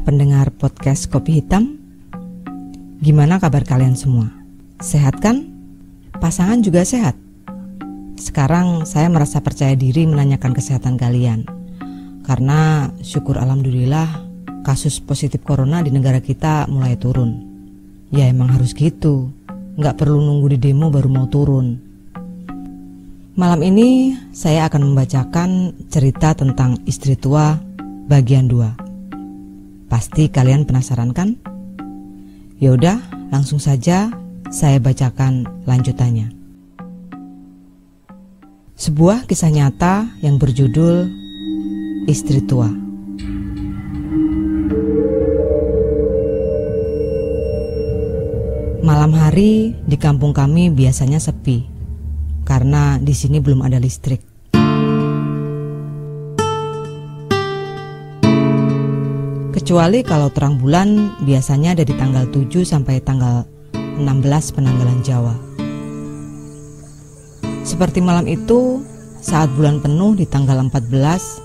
para pendengar podcast Kopi Hitam. Gimana kabar kalian semua? Sehat kan? Pasangan juga sehat? Sekarang saya merasa percaya diri menanyakan kesehatan kalian. Karena syukur alhamdulillah kasus positif corona di negara kita mulai turun. Ya emang harus gitu, gak perlu nunggu di demo baru mau turun. Malam ini saya akan membacakan cerita tentang istri tua bagian 2. Pasti kalian penasaran kan? Yaudah, langsung saja saya bacakan lanjutannya. Sebuah kisah nyata yang berjudul Istri Tua. Malam hari di kampung kami biasanya sepi, karena di sini belum ada listrik. Kecuali kalau terang bulan biasanya dari tanggal 7 sampai tanggal 16 penanggalan Jawa. Seperti malam itu, saat bulan penuh di tanggal 14,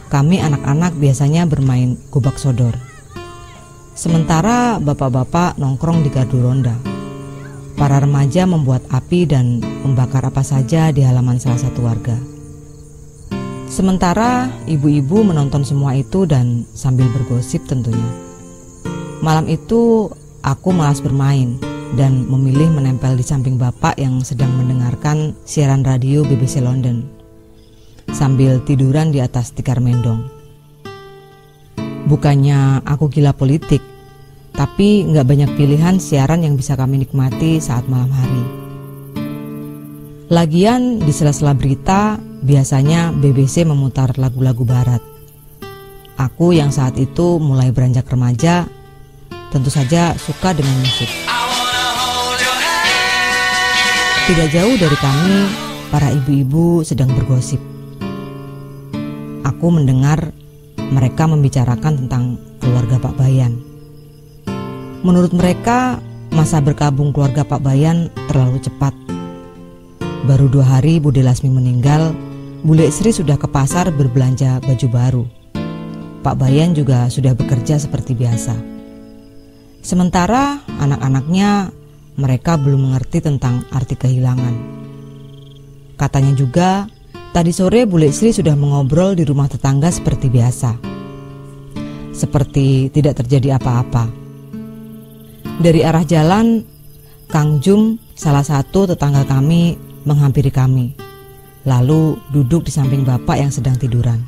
kami anak-anak biasanya bermain gobak sodor. Sementara bapak-bapak nongkrong di gardu ronda. Para remaja membuat api dan membakar apa saja di halaman salah satu warga. Sementara ibu-ibu menonton semua itu dan sambil bergosip tentunya. Malam itu aku malas bermain dan memilih menempel di samping bapak yang sedang mendengarkan siaran radio BBC London sambil tiduran di atas tikar mendong. Bukannya aku gila politik, tapi gak banyak pilihan siaran yang bisa kami nikmati saat malam hari. Lagian di sela-sela berita biasanya BBC memutar lagu-lagu barat. Aku yang saat itu mulai beranjak remaja tentu saja suka dengan musik. Tidak jauh dari kami, para ibu-ibu sedang bergosip. Aku mendengar mereka membicarakan tentang keluarga Pak Bayan. Menurut mereka, masa berkabung keluarga Pak Bayan terlalu cepat. Baru 2 hari Bude Lasmi meninggal, Bule Sri sudah ke pasar berbelanja baju baru. Pak Bayan juga sudah bekerja seperti biasa. Sementara anak-anaknya, mereka belum mengerti tentang arti kehilangan. Katanya juga, tadi sore Bule Sri sudah mengobrol di rumah tetangga seperti biasa. Seperti tidak terjadi apa-apa. Dari arah jalan, Kang Jum, salah satu tetangga kami, menghampiri kami, lalu duduk di samping bapak yang sedang tiduran.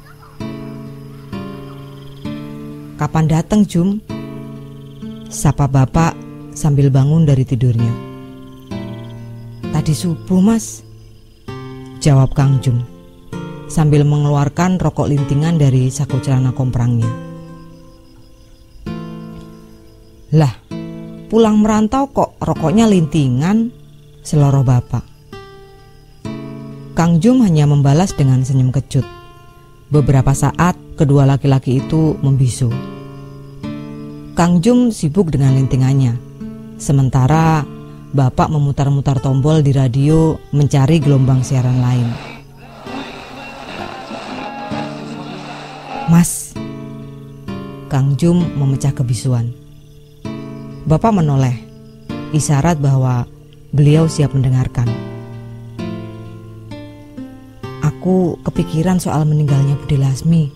"Kapan datang, Jum?" sapa bapak sambil bangun dari tidurnya. "Tadi subuh, Mas," jawab Kang Jum sambil mengeluarkan rokok lintingan dari saku celana komprangnya. "Lah, pulang merantau kok rokoknya lintingan?" seloroh bapak. Kang Jum hanya membalas dengan senyum kecut. Beberapa saat kedua laki-laki itu membisu. Kang Jum sibuk dengan lintingannya, sementara bapak memutar-mutar tombol di radio mencari gelombang siaran lain. "Mas," Kang Jum memecah kebisuan. Bapak menoleh, isyarat bahwa beliau siap mendengarkan. "Aku kepikiran soal meninggalnya Bude Lasmi.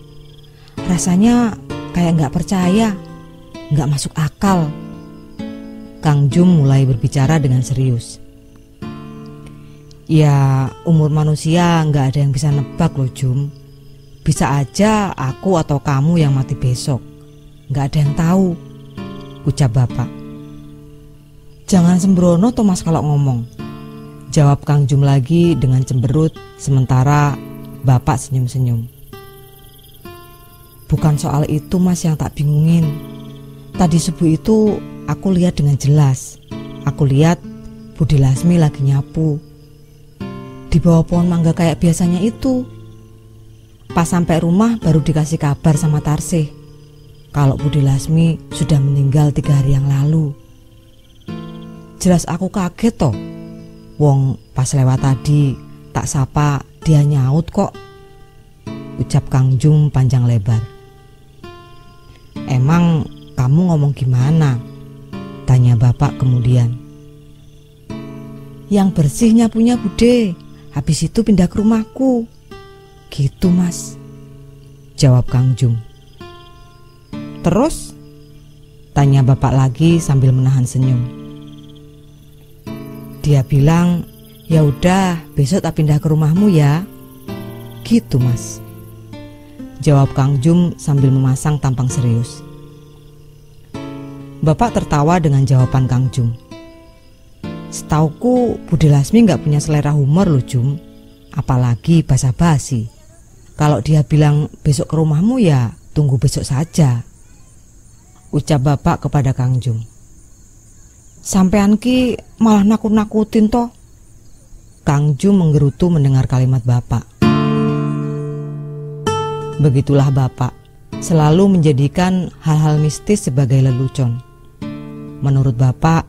Rasanya kayak gak percaya, gak masuk akal." Kang Jum mulai berbicara dengan serius. "Ya, umur manusia gak ada yang bisa nebak loh, Jum. Bisa aja aku atau kamu yang mati besok. Gak ada yang tahu," ucap bapak. "Jangan sembrono toh Mas kalau ngomong," jawab Kang Jum lagi dengan cemberut, sementara bapak senyum-senyum. "Bukan soal itu Mas yang tak bingungin. Tadi subuh itu aku lihat dengan jelas. Aku lihat Bude Lasmi lagi nyapu di bawah pohon mangga kayak biasanya itu. Pas sampai rumah baru dikasih kabar sama Tarsih kalau Bude Lasmi sudah meninggal 3 hari yang lalu. Jelas aku kaget toh. Wong pas lewat tadi tak sapa dia nyaut kok," ucap Kang Jum panjang lebar. "Emang kamu ngomong gimana?" tanya bapak kemudian. "Yang bersihnya punya Bude, habis itu pindah ke rumahku." "Gitu Mas," jawab Kang Jum. "Terus?" tanya bapak lagi sambil menahan senyum. "Dia bilang, ya udah besok tak pindah ke rumahmu ya." "Gitu Mas," jawab Kang Jum sambil memasang tampang serius. Bapak tertawa dengan jawaban Kang Jum. "Setauku Bude Lasmi gak punya selera humor loh Jum, apalagi basa-basi. Kalau dia bilang besok ke rumahmu ya tunggu besok saja," ucap bapak kepada Kang Jum. "Sampean ki malah nakut-nakutin toh." Kang Jum menggerutu mendengar kalimat bapak. Begitulah bapak, selalu menjadikan hal-hal mistis sebagai lelucon. Menurut bapak,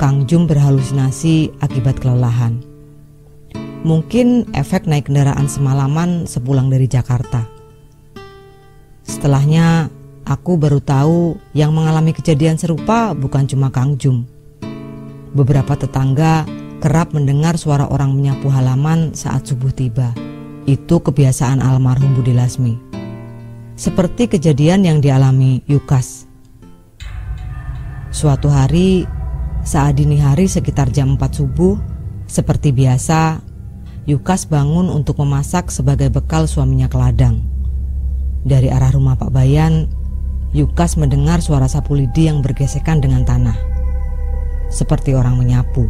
Kang Jum berhalusinasi akibat kelelahan. Mungkin efek naik kendaraan semalaman sepulang dari Jakarta. Setelahnya, aku baru tahu yang mengalami kejadian serupa bukan cuma Kang Jum. Beberapa tetangga kerap mendengar suara orang menyapu halaman saat subuh tiba. Itu kebiasaan almarhum Bude Lasmi. Seperti kejadian yang dialami Yukas. Suatu hari, saat dini hari sekitar jam 4 subuh, seperti biasa, Yukas bangun untuk memasak sebagai bekal suaminya ke ladang. Dari arah rumah Pak Bayan, Yukas mendengar suara sapu lidi yang bergesekan dengan tanah, seperti orang menyapu.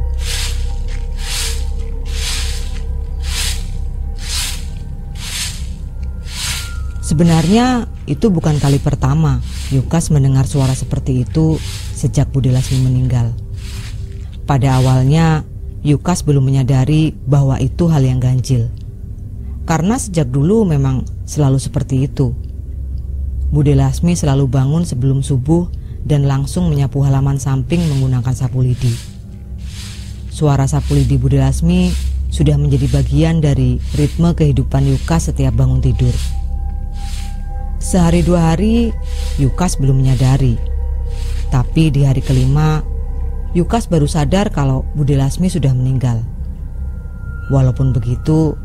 Sebenarnya itu bukan kali pertama Yukas mendengar suara seperti itu sejak Bude Lasmi meninggal. Pada awalnya Yukas belum menyadari bahwa itu hal yang ganjil, karena sejak dulu memang selalu seperti itu. Bude Lasmi selalu bangun sebelum subuh dan langsung menyapu halaman samping menggunakan sapu lidi. Suara sapu lidi Bude Lasmi sudah menjadi bagian dari ritme kehidupan Yukas setiap bangun tidur. Sehari dua hari Yukas belum menyadari, tapi di hari kelima Yukas baru sadar kalau Bude Lasmi sudah meninggal. Walaupun begitu,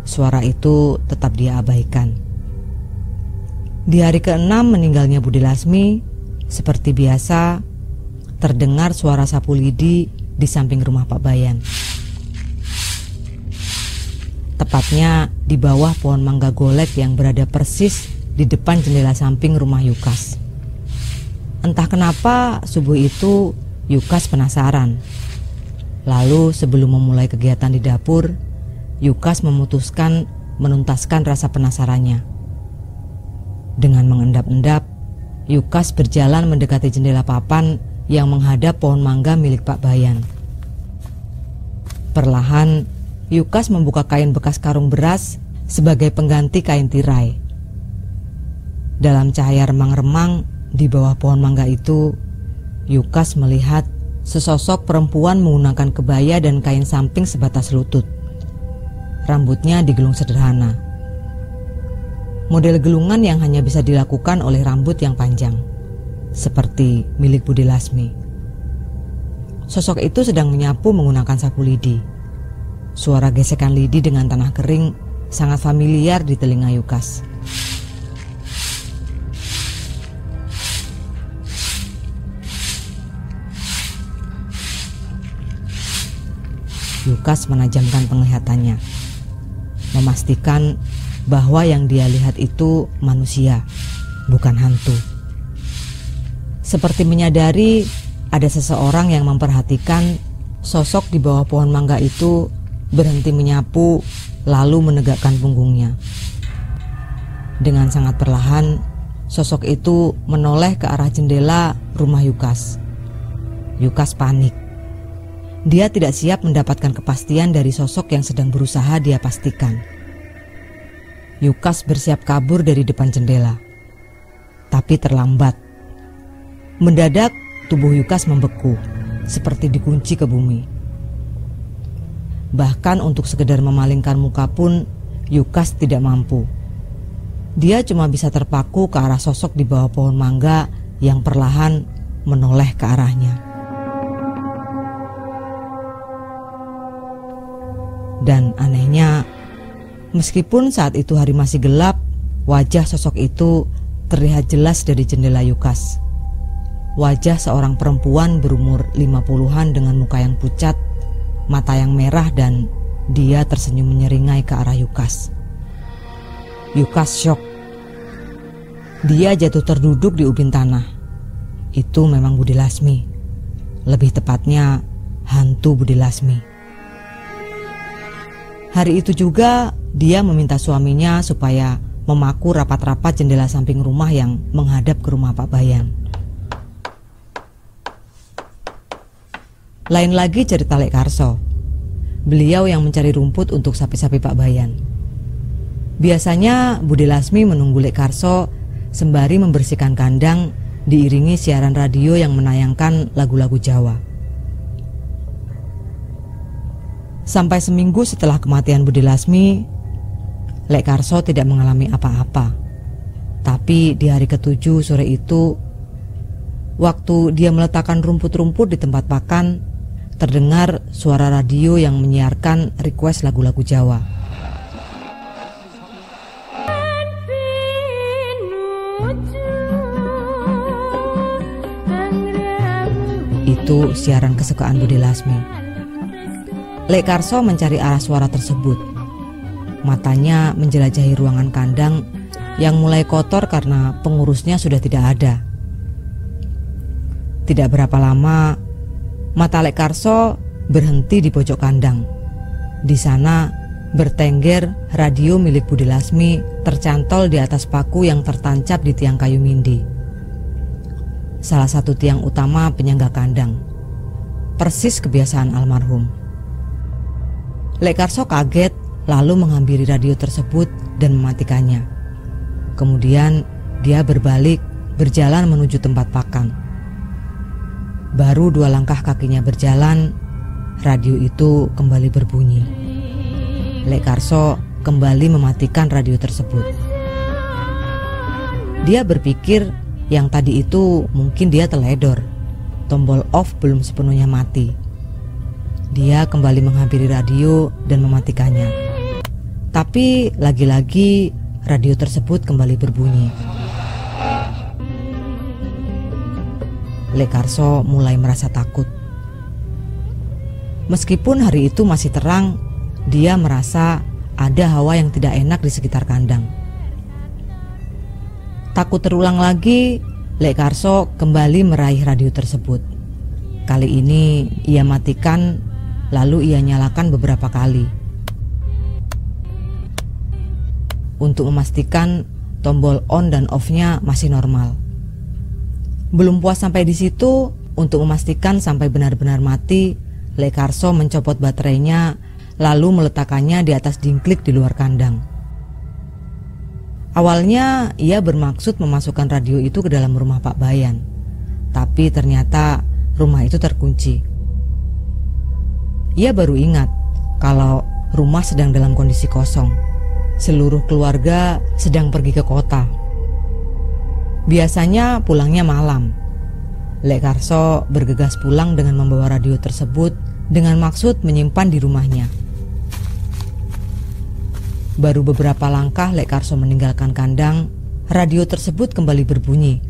suara itu tetap dia abaikan. Di hari ke-6 meninggalnya Bude Lasmi, seperti biasa terdengar suara sapu lidi di samping rumah Pak Bayan. Tepatnya di bawah pohon mangga golek yang berada persis di depan jendela samping rumah Yukas. Entah kenapa subuh itu Yukas penasaran. Lalu sebelum memulai kegiatan di dapur, Yukas memutuskan menuntaskan rasa penasarannya. Dengan mengendap-endap, Yukas berjalan mendekati jendela papan yang menghadap pohon mangga milik Pak Bayan. Perlahan, Yukas membuka kain bekas karung beras sebagai pengganti kain tirai. Dalam cahaya remang-remang di bawah pohon mangga itu, Yukas melihat sesosok perempuan menggunakan kebaya dan kain samping sebatas lutut. Rambutnya digulung sederhana. Model gelungan yang hanya bisa dilakukan oleh rambut yang panjang, seperti milik Bude Lasmi. Sosok itu sedang menyapu menggunakan sapu lidi. Suara gesekan lidi dengan tanah kering sangat familiar di telinga Yukas. Yukas menajamkan penglihatannya, memastikan bahwa yang dia lihat itu manusia, bukan hantu. Seperti menyadari ada seseorang yang memperhatikan, sosok di bawah pohon mangga itu berhenti menyapu lalu menegakkan punggungnya. Dengan sangat perlahan, sosok itu menoleh ke arah jendela rumah Yukas. Yukas panik. Dia tidak siap mendapatkan kepastian dari sosok yang sedang berusaha dia pastikan. Yukas bersiap kabur dari depan jendela, tapi terlambat. Mendadak tubuh Yukas membeku, seperti dikunci ke bumi. Bahkan untuk sekedar memalingkan muka pun Yukas tidak mampu. Dia cuma bisa terpaku ke arah sosok di bawah pohon mangga yang perlahan menoleh ke arahnya. Dan anehnya, meskipun saat itu hari masih gelap, wajah sosok itu terlihat jelas dari jendela Yukas. Wajah seorang perempuan berumur 50-an dengan muka yang pucat, mata yang merah, dan dia tersenyum menyeringai ke arah Yukas. Yukas syok. Dia jatuh terduduk di ubin tanah. Itu memang Budi Lasmi. Lebih tepatnya, hantu Budi Lasmi. Hari itu juga dia meminta suaminya supaya memaku rapat-rapat jendela samping rumah yang menghadap ke rumah Pak Bayan. Lain lagi cerita Lek Karso. Beliau yang mencari rumput untuk sapi-sapi Pak Bayan. Biasanya Budi Lasmi menunggu Lek Karso sembari membersihkan kandang diiringi siaran radio yang menayangkan lagu-lagu Jawa. Sampai seminggu setelah kematian Budi Lasmi, Lek Karso tidak mengalami apa-apa. Tapi di hari ke-7 sore itu, waktu dia meletakkan rumput-rumput di tempat pakan, terdengar suara radio yang menyiarkan request lagu-lagu Jawa. Itu siaran kesukaan Budi Lasmi. Lek Karso mencari arah suara tersebut. Matanya menjelajahi ruangan kandang yang mulai kotor karena pengurusnya sudah tidak ada. Tidak berapa lama, mata Lek Karso berhenti di pojok kandang. Di sana bertengger radio milik Budi Lasmi tercantol di atas paku yang tertancap di tiang kayu mindi. Salah satu tiang utama penyangga kandang. Persis kebiasaan almarhum. Lek Karso kaget lalu menghampiri radio tersebut dan mematikannya. Kemudian dia berbalik berjalan menuju tempat pakan. Baru 2 langkah kakinya berjalan, radio itu kembali berbunyi. Lek Karso kembali mematikan radio tersebut. Dia berpikir yang tadi itu mungkin dia teledor. Tombol off belum sepenuhnya mati. Dia kembali menghampiri radio dan mematikannya. Tapi lagi-lagi radio tersebut kembali berbunyi. Lek Karso mulai merasa takut. Meskipun hari itu masih terang, dia merasa ada hawa yang tidak enak di sekitar kandang. Takut terulang lagi, Lek Karso kembali meraih radio tersebut. Kali ini ia matikan, lalu ia nyalakan beberapa kali untuk memastikan tombol on dan off-nya masih normal. Belum puas sampai di situ, untuk memastikan sampai benar-benar mati, Lek Karso mencopot baterainya lalu meletakkannya di atas dingklik di luar kandang. Awalnya ia bermaksud memasukkan radio itu ke dalam rumah Pak Bayan, tapi ternyata rumah itu terkunci. Ia baru ingat kalau rumah sedang dalam kondisi kosong. Seluruh keluarga sedang pergi ke kota. Biasanya pulangnya malam. Lek Karso bergegas pulang dengan membawa radio tersebut dengan maksud menyimpan di rumahnya. Baru beberapa langkah Lek Karso meninggalkan kandang, radio tersebut kembali berbunyi.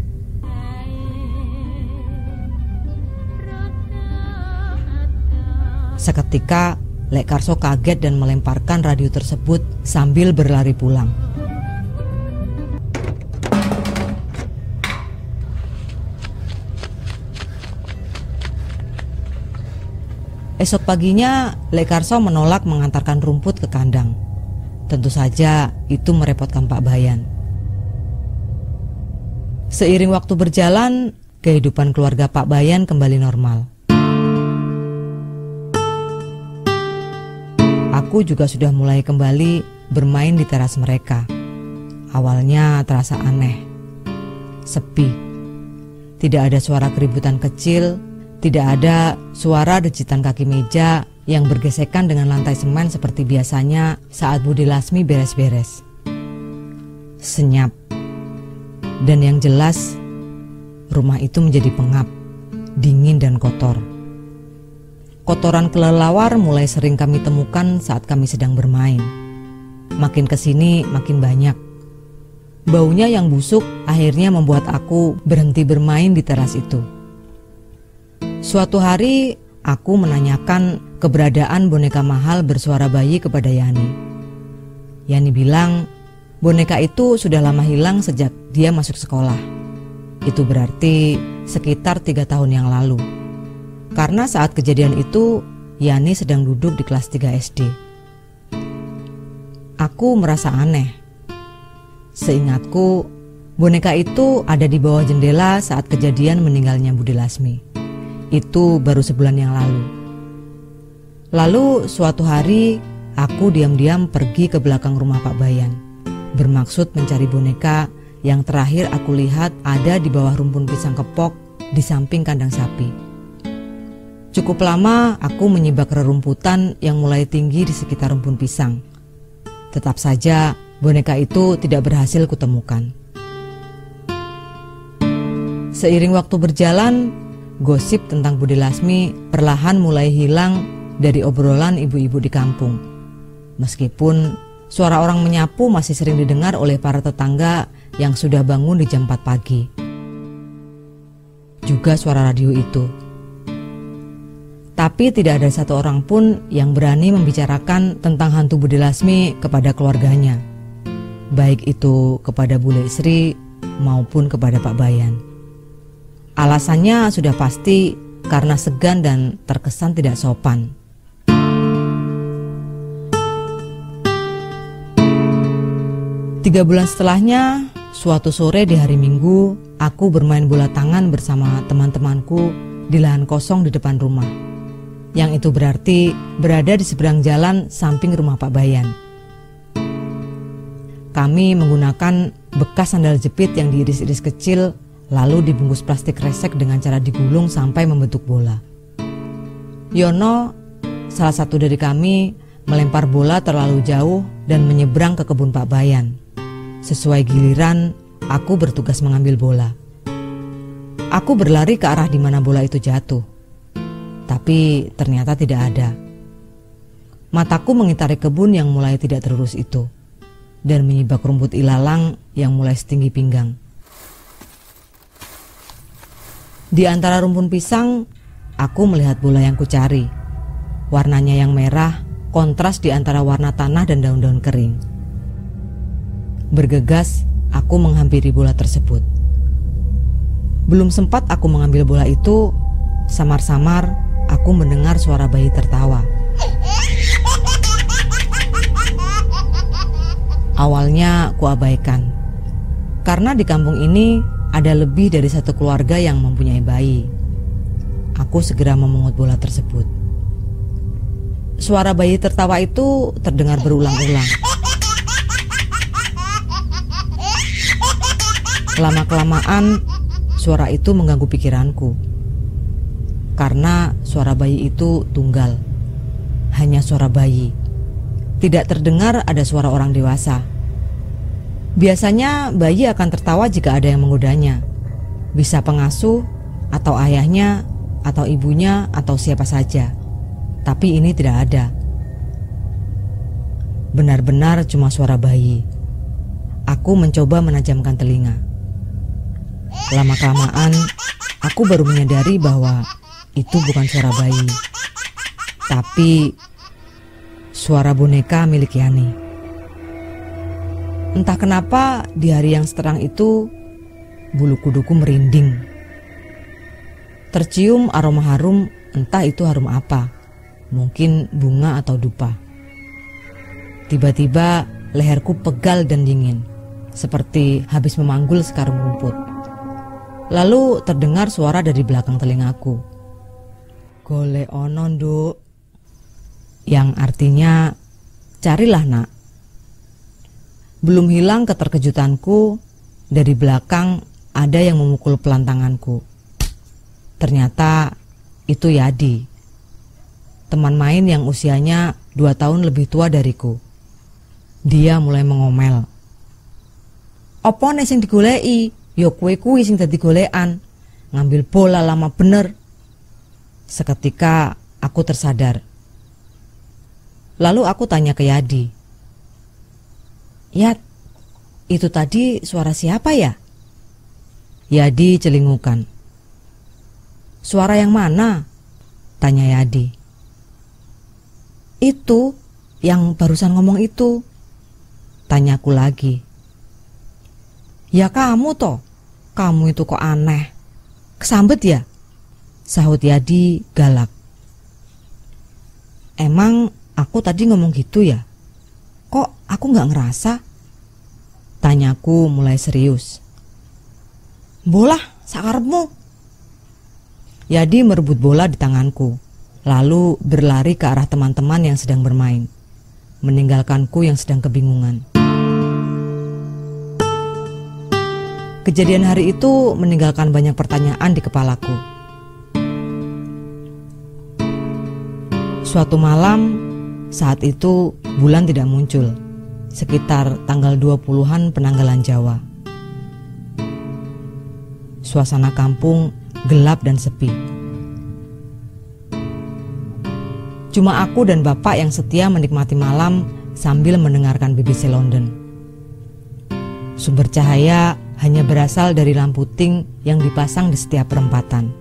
Seketika Lek Karso kaget dan melemparkan radio tersebut sambil berlari pulang. Esok paginya Lek Karso menolak mengantarkan rumput ke kandang. Tentu saja itu merepotkan Pak Bayan. Seiring waktu berjalan, kehidupan keluarga Pak Bayan kembali normal. Aku juga sudah mulai kembali bermain di teras mereka. Awalnya terasa aneh, sepi. Tidak ada suara keributan kecil, tidak ada suara dejitan kaki meja yang bergesekan dengan lantai semen seperti biasanya saat Budi Lasmi beres-beres. Senyap. Dan yang jelas, rumah itu menjadi pengap, dingin dan kotor. Kotoran kelelawar mulai sering kami temukan saat kami sedang bermain. Makin kesini makin banyak. Baunya yang busuk akhirnya membuat aku berhenti bermain di teras itu. Suatu hari aku menanyakan keberadaan boneka mahal bersuara bayi kepada Yani. Yani bilang boneka itu sudah lama hilang sejak dia masuk sekolah. Itu berarti sekitar 3 tahun yang lalu. Karena saat kejadian itu, Yani sedang duduk di kelas 3 SD. Aku merasa aneh. Seingatku, boneka itu ada di bawah jendela saat kejadian meninggalnya Budi Lasmi. Itu baru sebulan yang lalu. Lalu suatu hari, aku diam-diam pergi ke belakang rumah Pak Bayan, bermaksud mencari boneka yang terakhir aku lihat ada di bawah rumpun pisang kepok di samping kandang sapi. Cukup lama aku menyibak rerumputan yang mulai tinggi di sekitar rumpun pisang. Tetap saja boneka itu tidak berhasil kutemukan. Seiring waktu berjalan, gosip tentang Budi Lasmi perlahan mulai hilang dari obrolan ibu-ibu di kampung. Meskipun suara orang menyapu masih sering didengar oleh para tetangga yang sudah bangun di jam 4 pagi. Juga suara radio itu. Tapi tidak ada satu orang pun yang berani membicarakan tentang hantu Budi Lasmi kepada keluarganya. Baik itu kepada Bule Sri maupun kepada Pak Bayan. Alasannya sudah pasti karena segan dan terkesan tidak sopan. Tiga bulan setelahnya, suatu sore di hari Minggu, aku bermain bola tangan bersama teman-temanku di lahan kosong di depan rumah. Yang itu berarti berada di seberang jalan samping rumah Pak Bayan. Kami menggunakan bekas sandal jepit yang diiris-iris kecil, lalu dibungkus plastik resek dengan cara digulung sampai membentuk bola. Yono, salah satu dari kami, melempar bola terlalu jauh dan menyeberang ke kebun Pak Bayan. Sesuai giliran, aku bertugas mengambil bola. Aku berlari ke arah di mana bola itu jatuh. Tapi ternyata tidak ada. Mataku mengitari kebun yang mulai tidak terurus itu dan menyibak rumput ilalang yang mulai setinggi pinggang. Di antara rumpun pisang, aku melihat bola yang kucari. Warnanya yang merah, kontras di antara warna tanah dan daun-daun kering. Bergegas, aku menghampiri bola tersebut. Belum sempat aku mengambil bola itu, samar-samar aku mendengar suara bayi tertawa. Awalnya kuabaikan, karena di kampung ini ada lebih dari satu keluarga yang mempunyai bayi. Aku segera memungut bola tersebut. Suara bayi tertawa itu terdengar berulang-ulang. Lama-kelamaan, suara itu mengganggu pikiranku. Karena suara bayi itu tunggal. Hanya suara bayi. Tidak terdengar ada suara orang dewasa. Biasanya bayi akan tertawa jika ada yang menggodanya. Bisa pengasuh, atau ayahnya, atau ibunya, atau siapa saja. Tapi ini tidak ada. Benar-benar cuma suara bayi. Aku mencoba menajamkan telinga. Lama-kelamaan, aku baru menyadari bahwa itu bukan suara bayi, tapi suara boneka milik Yani. Entah kenapa di hari yang seterang itu, bulu kuduku merinding. Tercium aroma harum, entah itu harum apa, mungkin bunga atau dupa. Tiba-tiba leherku pegal dan dingin, seperti habis memanggul sekarung rumput. Lalu terdengar suara dari belakang telingaku. Golek ono nduk, yang artinya carilah nak. Belum hilang keterkejutanku, dari belakang ada yang memukul pelantanganku. Ternyata itu Yadi, teman main yang usianya 2 tahun lebih tua dariku. Dia mulai mengomel. Opo nek sing digoleki? Ya kowe kuwi sing dadi golekan. ngambil bola lama bener. Seketika aku tersadar. Lalu aku tanya ke Yadi, "Yat, itu tadi suara siapa ya?" Yadi celingukan. "Suara yang mana?" tanya Yadi. "Itu, yang barusan ngomong itu," tanyaku lagi. "Ya kamu toh, kamu itu kok aneh. Kesambet ya?" sahut Yadi galak. "Emang aku tadi ngomong gitu ya? Kok aku gak ngerasa?" tanyaku mulai serius. "Bola, sakarepmu." Yadi merebut bola di tanganku, lalu berlari ke arah teman-teman yang sedang bermain, meninggalkanku yang sedang kebingungan. Kejadian hari itu meninggalkan banyak pertanyaan di kepalaku. Suatu malam, saat itu bulan tidak muncul, sekitar tanggal 20-an penanggalan Jawa. Suasana kampung gelap dan sepi. Cuma aku dan bapak yang setia menikmati malam sambil mendengarkan BBC London. Sumber cahaya hanya berasal dari lampu ting yang dipasang di setiap perempatan.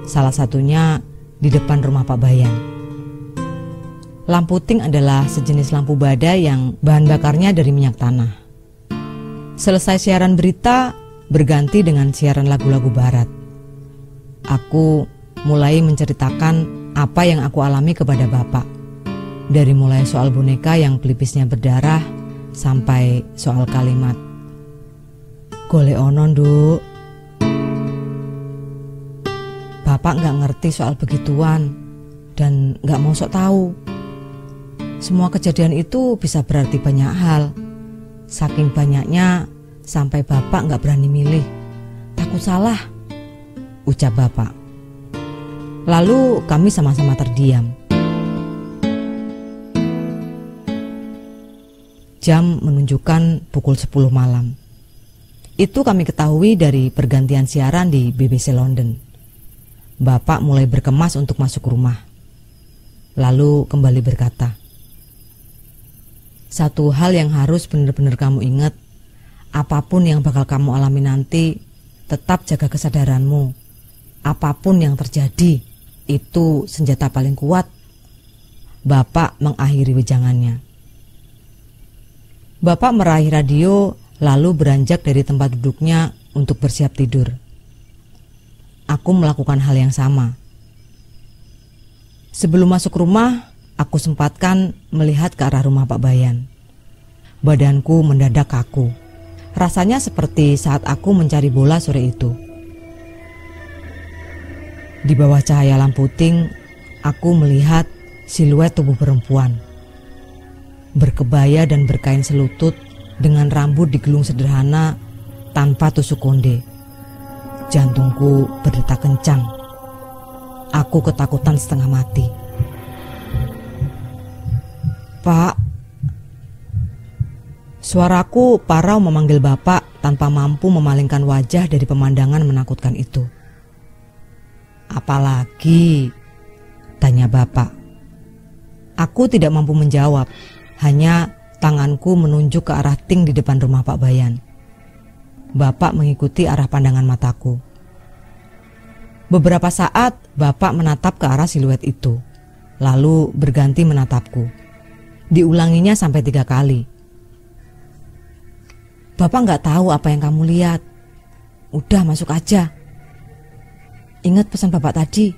Salah satunya di depan rumah Pak Bayan. Lampu ting adalah sejenis lampu badai yang bahan bakarnya dari minyak tanah. Selesai siaran berita, berganti dengan siaran lagu-lagu barat. Aku mulai menceritakan apa yang aku alami kepada bapak. Dari mulai soal boneka yang pelipisnya berdarah sampai soal kalimat, "Golek ono, Nduk." Bapak gak ngerti soal begituan dan gak mau sok tahu. Semua kejadian itu bisa berarti banyak hal. Saking banyaknya sampai bapak gak berani milih. Takut salah, ucap bapak. Lalu kami sama-sama terdiam. Jam menunjukkan pukul 10 malam. Itu kami ketahui dari pergantian siaran di BBC London. Bapak mulai berkemas untuk masuk rumah. Lalu kembali berkata, "Satu hal yang harus benar-benar kamu ingat, apapun yang bakal kamu alami nanti, tetap jaga kesadaranmu. Apapun yang terjadi, itu senjata paling kuat." Bapak mengakhiri wejangannya. Bapak meraih radio, lalu beranjak dari tempat duduknya untuk bersiap tidur. Aku melakukan hal yang sama. Sebelum masuk rumah, aku sempatkan melihat ke arah rumah Pak Bayan. Badanku mendadak kaku. Rasanya seperti saat aku mencari bola sore itu. Di bawah cahaya lampu ting, aku melihat siluet tubuh perempuan. Berkebaya dan berkain selutut dengan rambut digelung sederhana tanpa tusuk konde. Jantungku berdetak kencang. Aku ketakutan setengah mati. "Pak." Suaraku parau memanggil bapak tanpa mampu memalingkan wajah dari pemandangan menakutkan itu. "Apalagi?" tanya bapak. Aku tidak mampu menjawab, hanya tanganku menunjuk ke arah ting di depan rumah Pak Bayan. Bapak mengikuti arah pandangan mataku. Beberapa saat bapak menatap ke arah siluet itu, lalu berganti menatapku. Diulanginya sampai 3 kali. "Bapak gak tahu apa yang kamu lihat. Udah masuk aja. Ingat pesan bapak tadi,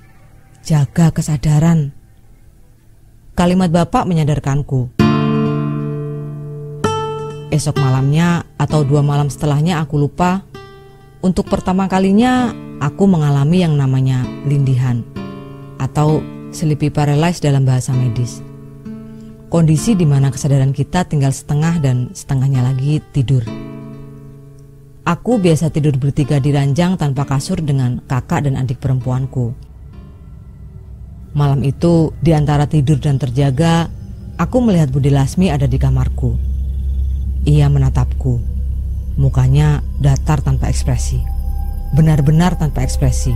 jaga kesadaran." Kalimat bapak menyadarkanku. Esok malamnya atau 2 malam setelahnya aku lupa, untuk pertama kalinya aku mengalami yang namanya lindihan atau sleepy paralysis dalam bahasa medis. Kondisi di mana kesadaran kita tinggal setengah dan setengahnya lagi tidur. Aku biasa tidur bertiga di ranjang tanpa kasur dengan kakak dan adik perempuanku. Malam itu, di antara tidur dan terjaga, aku melihat Budi Lasmi ada di kamarku. Ia menatapku, mukanya datar tanpa ekspresi. benar-benar tanpa ekspresi.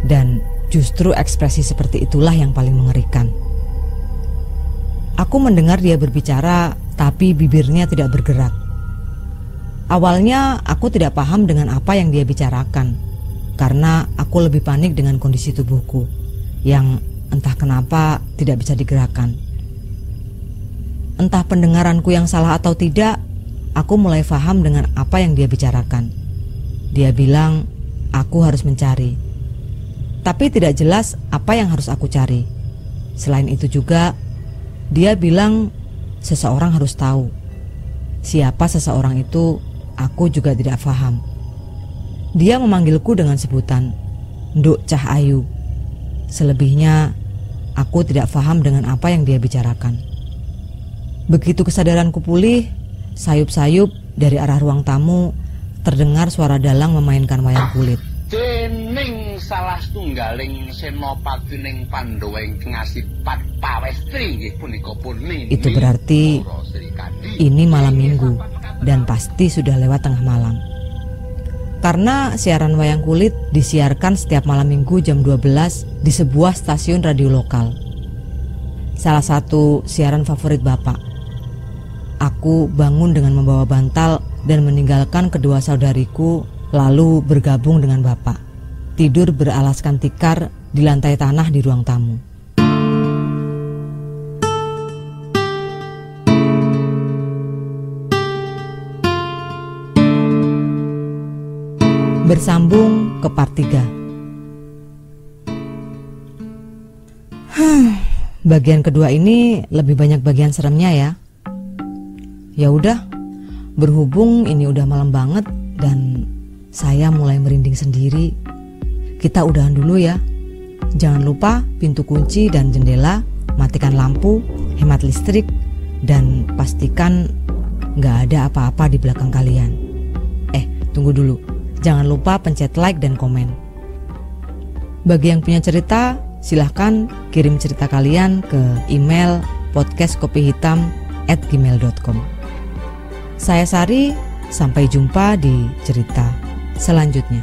Dan justru ekspresi seperti itulah yang paling mengerikan. Aku mendengar dia berbicara, tapi bibirnya tidak bergerak. Awalnya aku tidak paham dengan apa yang dia bicarakan, karena aku lebih panik dengan kondisi tubuhku yang entah kenapa tidak bisa digerakkan. Entah pendengaranku yang salah atau tidak, aku mulai paham dengan apa yang dia bicarakan. Dia bilang aku harus mencari, tapi tidak jelas apa yang harus aku cari. Selain itu juga, dia bilang seseorang harus tahu. Siapa seseorang itu, aku juga tidak paham. Dia memanggilku dengan sebutan Nduk Cah Ayu. Selebihnya, aku tidak paham dengan apa yang dia bicarakan. Begitu kesadaranku pulih, sayup-sayup dari arah ruang tamu terdengar suara dalang memainkan wayang kulit. Dening salah setunggaling senopati ning Pandhawa ingkang asipat pawestri nggih punika Purnimi. Itu berarti ini malam minggu dan pasti sudah lewat tengah malam. Karena siaran wayang kulit disiarkan setiap malam minggu jam 12 di sebuah stasiun radio lokal. Salah satu siaran favorit Bapak. Aku bangun dengan membawa bantal dan meninggalkan kedua saudariku, lalu bergabung dengan Bapak. Tidur beralaskan tikar di lantai tanah di ruang tamu. Bersambung ke part 3. Bagian kedua ini lebih banyak bagian seremnya ya. Ya udah, berhubung ini udah malam banget dan saya mulai merinding sendiri, kita udahan dulu ya. Jangan lupa pintu kunci dan jendela, matikan lampu, hemat listrik, dan pastikan gak ada apa-apa di belakang kalian. Tunggu dulu, jangan lupa pencet like dan komen. Bagi yang punya cerita, silahkan kirim cerita kalian ke email podcastkopihitam@gmail.com. Saya Sari, sampai jumpa di cerita selanjutnya.